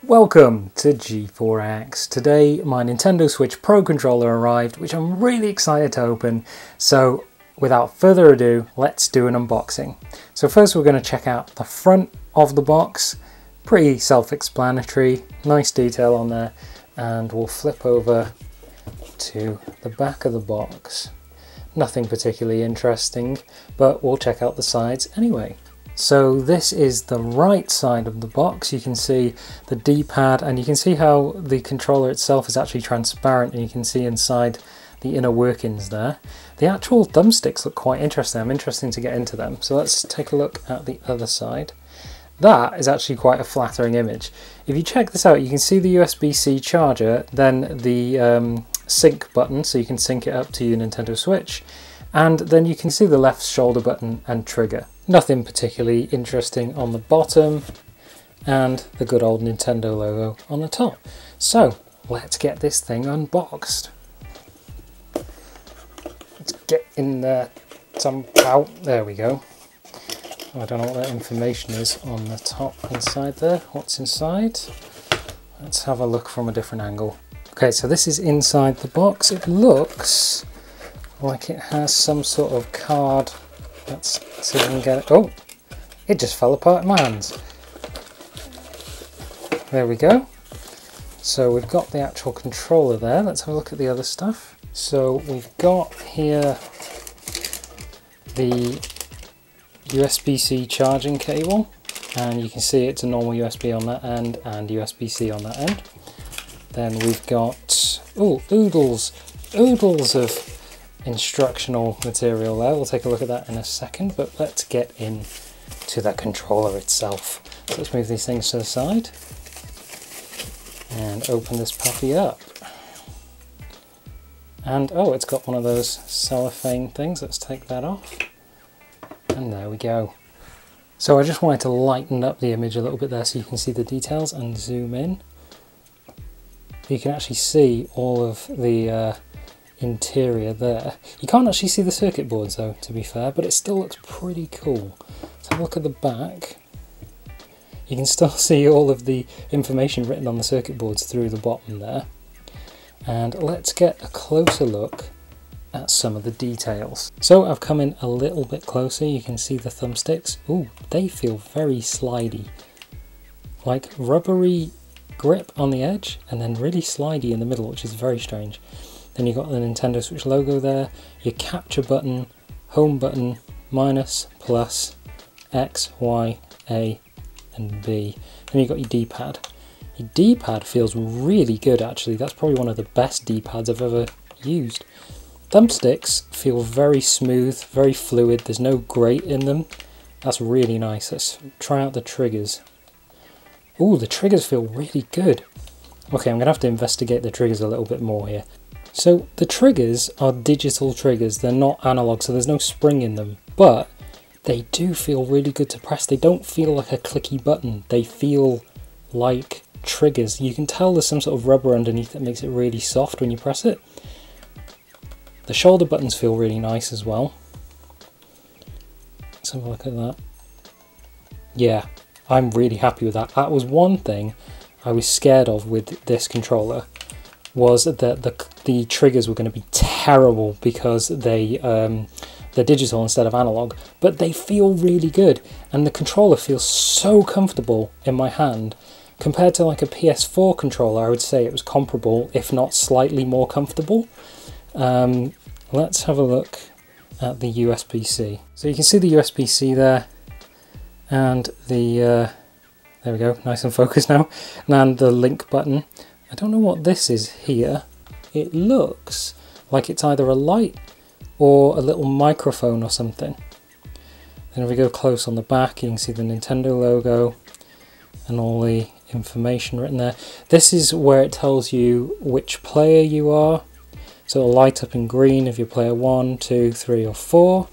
Welcome to G4X. Today my Nintendo Switch Pro controller arrived, which I'm really excited to open, so without further ado, let's do an unboxing. So first we're going to check out the front of the box. Pretty self-explanatory, nice detail on there, and we'll flip over to the back of the box. Nothing particularly interesting, but we'll check out the sides anyway. So this is the right side of the box. You can see the D-pad, and you can see how the controller itself is actually transparent, and you can see inside the inner workings there. The actual thumbsticks look quite interesting. I'm interested to get into them. So let's take a look at the other side. That is actually quite a flattering image. If you check this out, you can see the USB-C charger, then the sync button, so you can sync it up to your Nintendo Switch, and then you can see the left shoulder button and trigger. Nothing particularly interesting on the bottom, and the good old Nintendo logo on the top. So let's get this thing unboxed. Let's get in there somehow. There we go. I don't know what that information is on the top inside there. What's inside? Let's have a look from a different angle. Okay, so this is inside the box. It looks like it has some sort of card. Let's see if we can get it. Oh, it just fell apart in my hands. There we go. So we've got the actual controller there. Let's have a look at the other stuff. So we've got here the USB-C charging cable, and you can see it's a normal USB on that end and USB-C on that end. Then we've got, oh, oodles of instructional material there. We'll take a look at that in a second, but let's get into the controller itself. So let's move these things to the side and open this puppy up. And oh, it's got one of those cellophane things. Let's take that off. And there we go. So I just wanted to lighten up the image a little bit there so you can see the details and zoom in. You can actually see all of the interior there. You can't actually see the circuit boards though, to be fair, but it still looks pretty cool. Let's have a look at the back. You can still see all of the information written on the circuit boards through the bottom there. And let's get a closer look at some of the details. So I've come in a little bit closer. You can see the thumbsticks. Ooh, they feel very slidey. Like rubbery grip on the edge and then really slidey in the middle, which is very strange. Then you've got the Nintendo Switch logo there, your capture button, home button, minus, plus, X, Y, A and B. Then you've got your D-pad. Your D-pad feels really good actually. That's probably one of the best D-pads I've ever used. Thumbsticks feel very smooth, very fluid. There's no grate in them. That's really nice. Let's try out the triggers. Ooh, the triggers feel really good. Okay, I'm going to have to investigate the triggers a little bit more here. So the triggers are digital triggers. They're not analog, so there's no spring in them. But they do feel really good to press. They don't feel like a clicky button. They feel like triggers. You can tell there's some sort of rubber underneath that makes it really soft when you press it. The shoulder buttons feel really nice as well. Let's have a look at that. Yeah, I'm really happy with that. That was one thing I was scared of with this controller, was that the triggers were going to be terrible because they're digital instead of analog, but they feel really good, and the controller feels so comfortable in my hand. Compared to like a PS4 controller, I would say it was comparable, if not slightly more comfortable. Let's have a look at the USB-C. So you can see the USB-C there, and the there we go, nice and focused now, and the link button. I don't know what this is here. It looks like it's either a light or a little microphone or something. Then if we go close on the back, you can see the Nintendo logo and all the information written there. This is where it tells you which player you are. So it'll light up in green if you're player 1, 2, 3 or 4.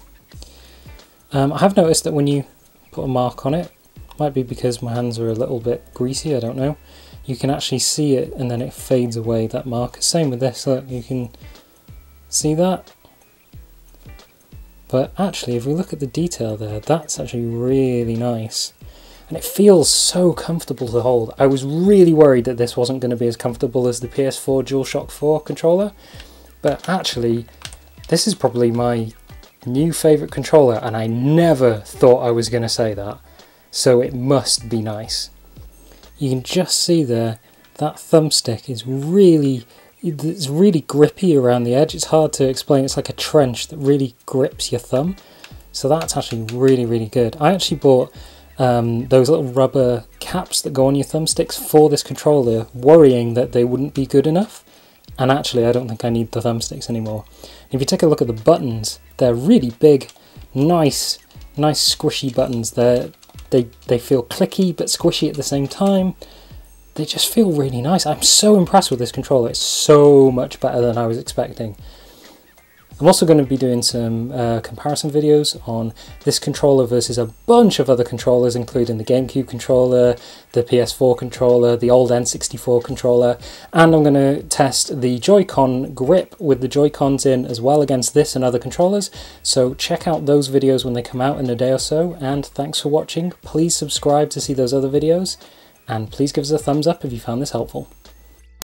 I have noticed that when you put a mark on it, might be because my hands are a little bit greasy, I don't know, you can actually see it and then it fades away, that mark. Same with this, look, you can see that. But actually, if we look at the detail there, that's actually really nice. And it feels so comfortable to hold. I was really worried that this wasn't going to be as comfortable as the PS4 DualShock 4 controller. But actually, this is probably my new favourite controller, and I never thought I was going to say that. So it must be nice. You can just see there, that thumbstick is it's really grippy around the edge. It's hard to explain. It's like a trench that really grips your thumb. So that's actually really, really good. I actually bought those little rubber caps that go on your thumbsticks for this controller, worrying that they wouldn't be good enough. And actually, I don't think I need the thumbsticks anymore. If you take a look at the buttons, they're really big, nice squishy buttons. They feel clicky but squishy at the same time. They just feel really nice. I'm so impressed with this controller. It's so much better than I was expecting. I'm also going to be doing some comparison videos on this controller versus a bunch of other controllers, including the GameCube controller, the PS4 controller, the old N64 controller, and I'm going to test the Joy-Con grip with the Joy-Cons in as well against this and other controllers. So check out those videos when they come out in a day or so, and thanks for watching. Please subscribe to see those other videos, and please give us a thumbs up if you found this helpful.